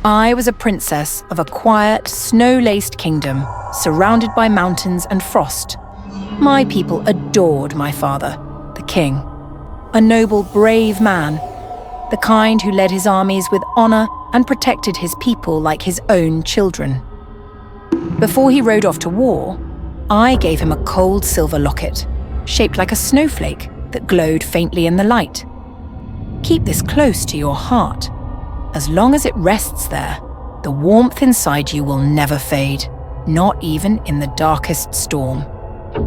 I was a princess of a quiet, snow-laced kingdom, surrounded by mountains and frost. My people adored my father, the king. A noble, brave man, the kind who led his armies with honor and protected his people like his own children. Before he rode off to war, I gave him a cold silver locket, shaped like a snowflake that glowed faintly in the light. Keep this close to your heart. As long as it rests there, the warmth inside you will never fade, not even in the darkest storm.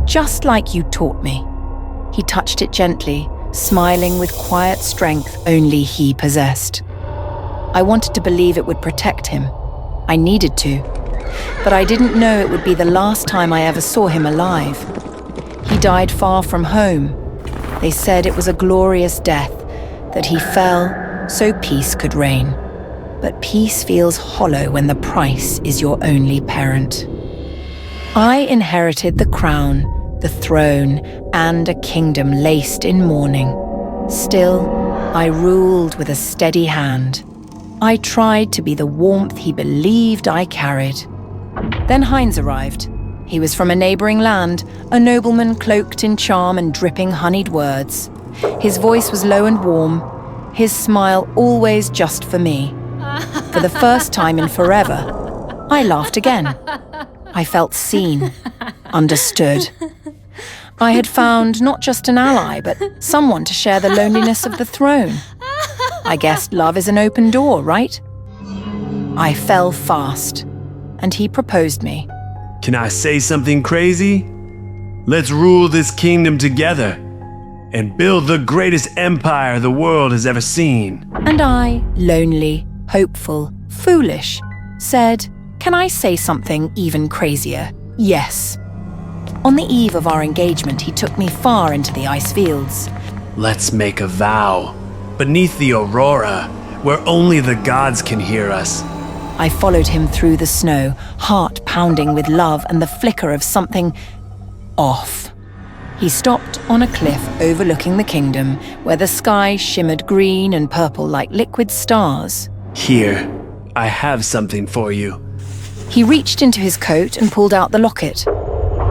Just like you taught me. He touched it gently, smiling with quiet strength only he possessed. I wanted to believe it would protect him. I needed to. But I didn't know it would be the last time I ever saw him alive. He died far from home. They said it was a glorious death, that he fell so peace could reign. But peace feels hollow when the price is your only parent. I inherited the crown, the throne, and a kingdom laced in mourning. Still, I ruled with a steady hand. I tried to be the warmth he believed I carried. Then Heinz arrived. He was from a neighboring land, a nobleman cloaked in charm and dripping honeyed words. His voice was low and warm, his smile always just for me. For the first time in forever, I laughed again. I felt seen, understood. I had found not just an ally, but someone to share the loneliness of the throne. I guessed love is an open door, right? I fell fast, and he proposed me. Can I say something crazy? Let's rule this kingdom together and build the greatest empire the world has ever seen. And I, lonely, hopeful, foolish, said, can I say something even crazier? Yes. On the eve of our engagement, he took me far into the ice fields. Let's make a vow, beneath the aurora, where only the gods can hear us. I followed him through the snow, heart pounding with love and the flicker of something off. He stopped on a cliff overlooking the kingdom, where the sky shimmered green and purple like liquid stars. Here, I have something for you. He reached into his coat and pulled out the locket.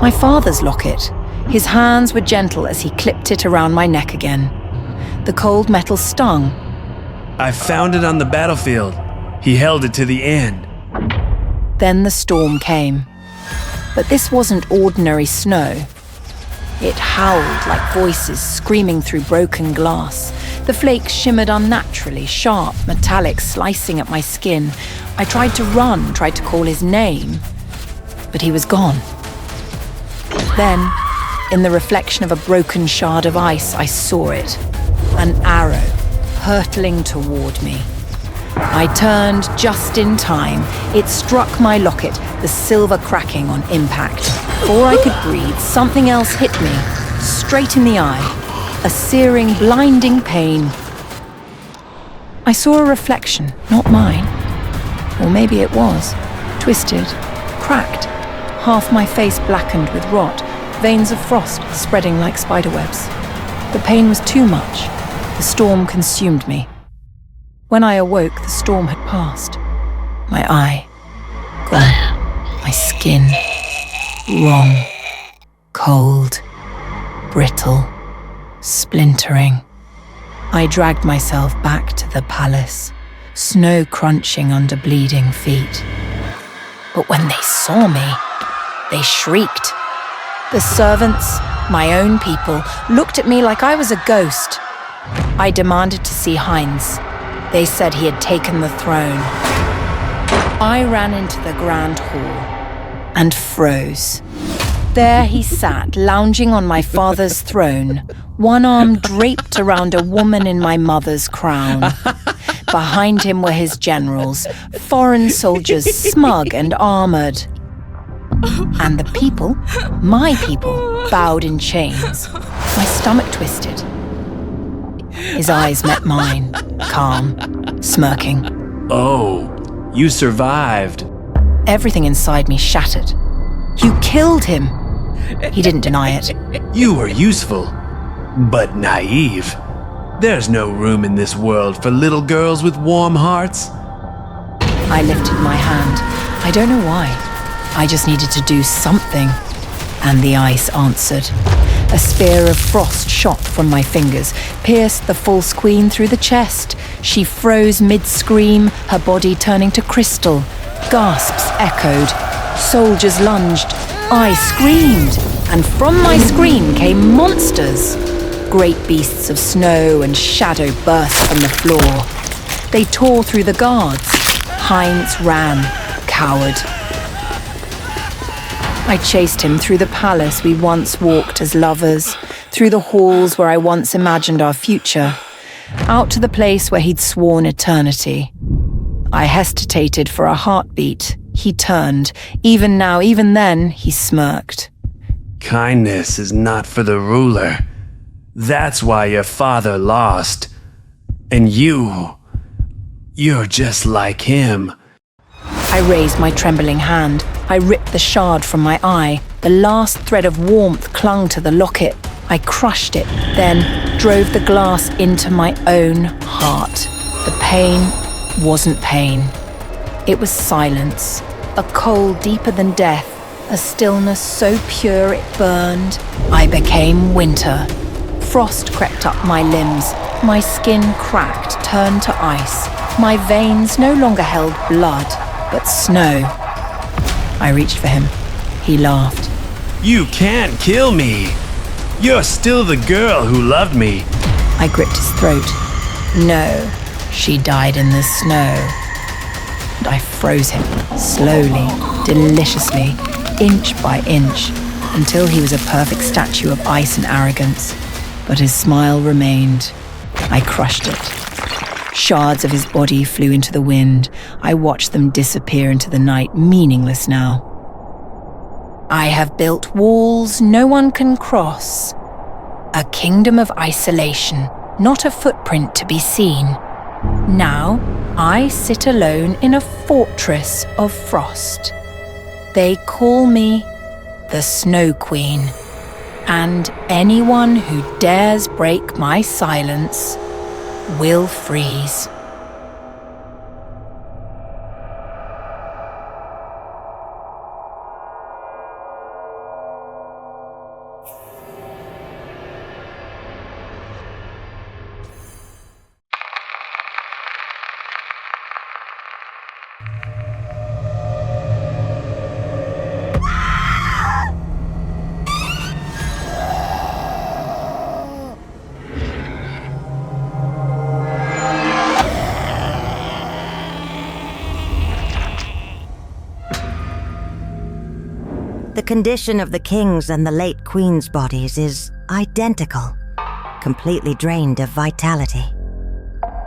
My father's locket. His hands were gentle as he clipped it around my neck again. The cold metal stung. I found it on the battlefield. He held it to the end. Then the storm came. But this wasn't ordinary snow. It howled like voices screaming through broken glass. The flakes shimmered unnaturally, sharp, metallic, slicing at my skin. I tried to run, tried to call his name, but he was gone. Then, in the reflection of a broken shard of ice, I saw it. An arrow hurtling toward me. I turned just in time. It struck my locket, the silver cracking on impact. Before I could breathe, something else hit me, straight in the eye. A searing, blinding pain. I saw a reflection, not mine. Or maybe it was. Twisted, cracked, half my face blackened with rot, veins of frost spreading like spiderwebs. The pain was too much. The storm consumed me. When I awoke, the storm had passed. My eye, gone. My skin, wrong, cold, brittle, splintering. I dragged myself back to the palace, snow crunching under bleeding feet. But when they saw me, they shrieked. The servants, my own people, looked at me like I was a ghost. I demanded to see Heinz. They said he had taken the throne. I ran into the grand hall and froze. There he sat, lounging on my father's throne, one arm draped around a woman in my mother's crown. Behind him were his generals, foreign soldiers, smug and armored. And the people, my people, bowed in chains. My stomach twisted. His eyes met mine, calm, smirking. Oh, you survived. Everything inside me shattered. You killed him. He didn't deny it. You were useful, but naive. There's no room in this world for little girls with warm hearts. I lifted my hand. I don't know why. I just needed to do something. And the ice answered. A spear of frost shot from my fingers, pierced the false queen through the chest. She froze mid-scream, her body turning to crystal. Gasps echoed. Soldiers lunged. I screamed. And from my scream came monsters. Great beasts of snow and shadow burst from the floor. They tore through the guards. Heinz ran, coward. I chased him through the palace we once walked as lovers, through the halls where I once imagined our future, out to the place where he'd sworn eternity. I hesitated for a heartbeat. He turned. Even now, even then, he smirked. Kindness is not for the ruler. That's why your father lost. And you're just like him. I raised my trembling hand. I ripped the shard from my eye. The last thread of warmth clung to the locket. I crushed it, then drove the glass into my own heart. The pain wasn't pain. It was silence, a cold deeper than death, a stillness so pure it burned. I became winter. Frost crept up my limbs. My skin cracked, turned to ice. My veins no longer held blood, but snow. I reached for him. He laughed. You can't kill me. You're still the girl who loved me. I gripped his throat. No, she died in the snow. And I froze him, slowly, deliciously, inch by inch, until he was a perfect statue of ice and arrogance. But his smile remained. I crushed it. Shards of his body flew into the wind. I watched them disappear into the night, meaningless now. I have built walls no one can cross. A kingdom of isolation, not a footprint to be seen. Now, I sit alone in a fortress of frost. They call me the Snow Queen, and anyone who dares break my silence will freeze. The condition of the king's and the late queen's bodies is identical, completely drained of vitality.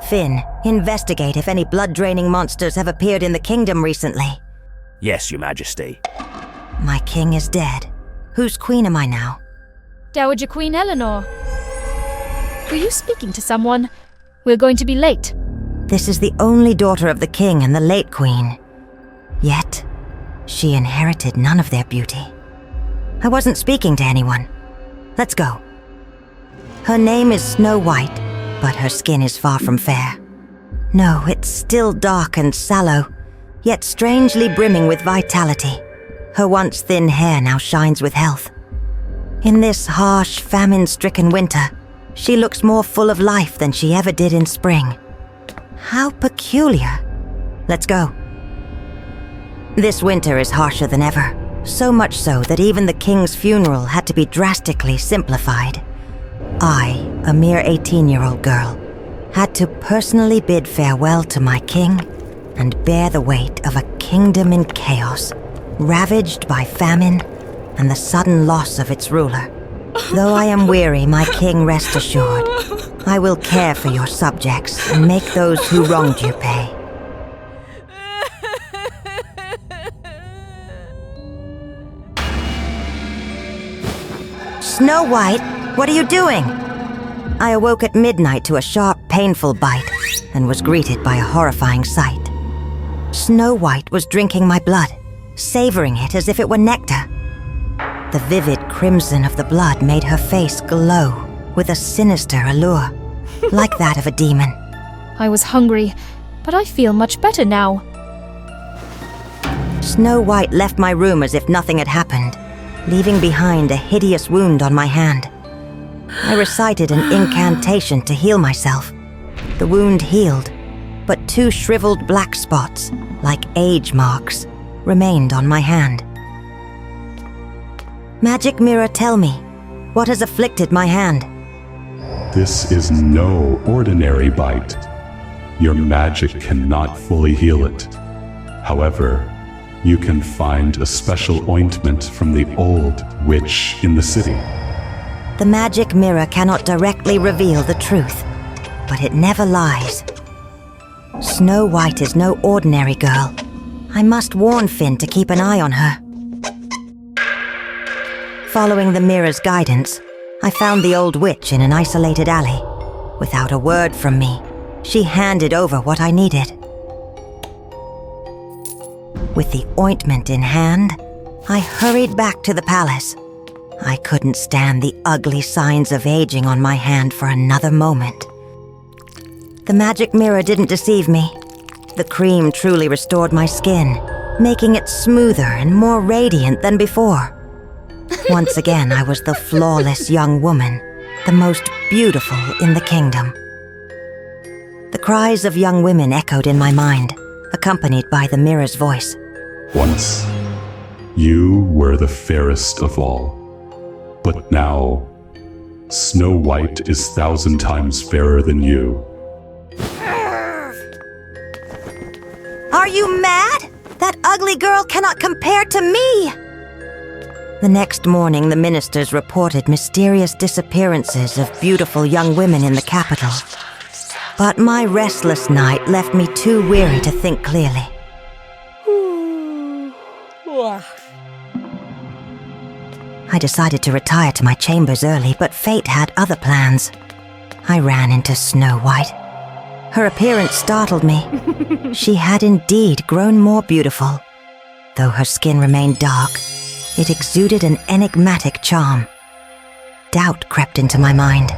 Finn, investigate if any blood-draining monsters have appeared in the kingdom recently. Yes, Your Majesty. My king is dead. Whose queen am I now? Dowager Queen Eleanor. Were you speaking to someone? We're going to be late. This is the only daughter of the king and the late queen. Yet, she inherited none of their beauty. I wasn't speaking to anyone. Let's go. Her name is Snow White, but her skin is far from fair. No, it's still dark and sallow, yet strangely brimming with vitality. Her once thin hair now shines with health. In this harsh, famine-stricken winter, she looks more full of life than she ever did in spring. How peculiar. Let's go. This winter is harsher than ever, so much so that even the king's funeral had to be drastically simplified. I, a mere 18-year-old girl, had to personally bid farewell to my king and bear the weight of a kingdom in chaos, ravaged by famine and the sudden loss of its ruler. Though I am weary, my king, rest assured, I will care for your subjects and make those who wronged you pay. Snow White, what are you doing? I awoke at midnight to a sharp, painful bite and was greeted by a horrifying sight. Snow White was drinking my blood, savoring it as if it were nectar. The vivid crimson of the blood made her face glow with a sinister allure, like that of a demon. I was hungry, but I feel much better now. Snow White left my room as if nothing had happened, leaving behind a hideous wound on my hand. I recited an incantation to heal myself. The wound healed, but 2 shriveled black spots, like age marks, remained on my hand. Magic Mirror, tell me, what has afflicted my hand? This is no ordinary bite. Your magic cannot fully heal it. However, you can find a special ointment from the old witch in the city. The magic mirror cannot directly reveal the truth, but it never lies. Snow White is no ordinary girl. I must warn Finn to keep an eye on her. Following the mirror's guidance, I found the old witch in an isolated alley. Without a word from me, she handed over what I needed. With the ointment in hand, I hurried back to the palace. I couldn't stand the ugly signs of aging on my hand for another moment. The magic mirror didn't deceive me. The cream truly restored my skin, making it smoother and more radiant than before. Once again, I was the flawless young woman, the most beautiful in the kingdom. The cries of young women echoed in my mind, accompanied by the mirror's voice. Once, you were the fairest of all. But now, Snow White is 1,000 times fairer than you. Are you mad? That ugly girl cannot compare to me! The next morning, the ministers reported mysterious disappearances of beautiful young women in the capital. But my restless night left me too weary to think clearly. I decided to retire to my chambers early, but fate had other plans. I ran into Snow White. Her appearance startled me. She had indeed grown more beautiful. Though her skin remained dark, it exuded an enigmatic charm. Doubt crept into my mind.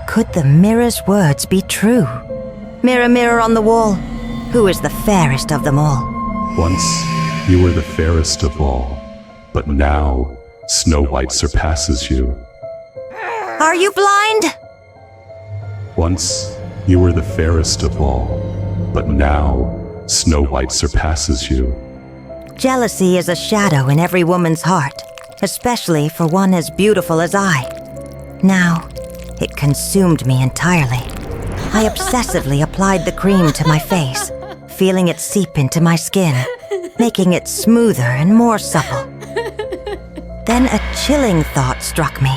Could the mirror's words be true? Mirror, mirror on the wall, who is the fairest of them all? Once, you were the fairest of all, but now, Snow White surpasses you. Are you blind? Once, you were the fairest of all, but now, Snow White surpasses you. Jealousy is a shadow in every woman's heart, especially for one as beautiful as I. Now, it consumed me entirely. I obsessively applied the cream to my face, feeling it seep into my skin, making it smoother and more supple. Then a chilling thought struck me.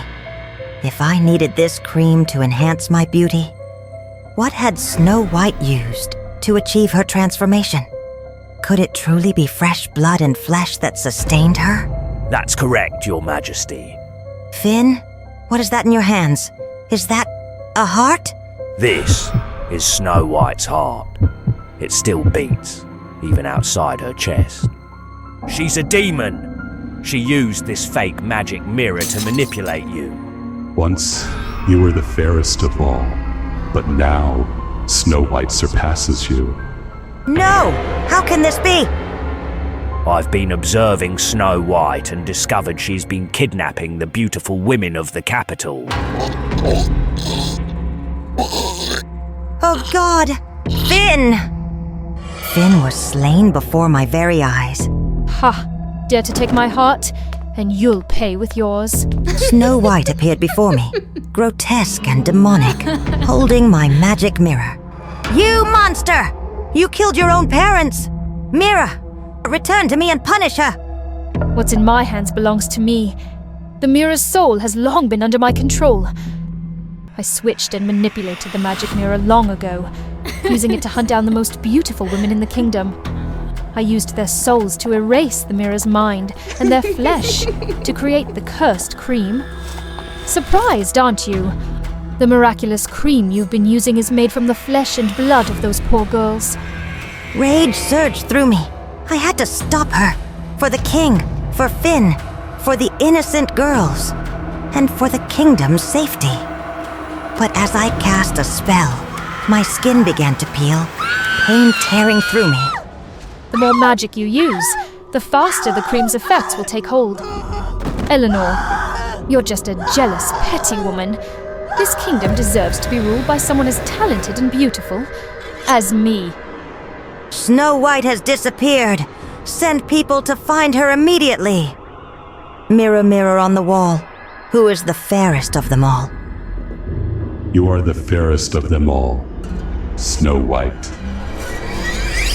If I needed this cream to enhance my beauty, what had Snow White used to achieve her transformation? Could it truly be fresh blood and flesh that sustained her? That's correct, Your Majesty. Finn, what is that in your hands? Is that a heart? This is Snow White's heart. It still beats, even outside her chest. She's a demon. She used this fake magic mirror to manipulate you. Once, you were the fairest of all, but now, Snow White surpasses you. No! How can this be? I've been observing Snow White and discovered she's been kidnapping the beautiful women of the capital. Oh God! Finn! Finn was slain before my very eyes. Ha! Dare to take my heart, and you'll pay with yours. Snow White appeared before me, grotesque and demonic, holding my magic mirror. You monster! You killed your own parents! Mirror, return to me and punish her! What's in my hands belongs to me. The mirror's soul has long been under my control. I switched and manipulated the magic mirror long ago, using it to hunt down the most beautiful women in the kingdom. I used their souls to erase the mirror's mind and their flesh to create the cursed cream. Surprised, aren't you? The miraculous cream you've been using is made from the flesh and blood of those poor girls. Rage surged through me. I had to stop her. For the king, for Finn, for the innocent girls, and for the kingdom's safety. But as I cast a spell, my skin began to peel, pain tearing through me. The more magic you use, the faster the cream's effects will take hold. Eleanor, you're just a jealous, petty woman. This kingdom deserves to be ruled by someone as talented and beautiful as me. Snow White has disappeared. Send people to find her immediately. Mirror, mirror on the wall, who is the fairest of them all? You are the fairest of them all, Snow White.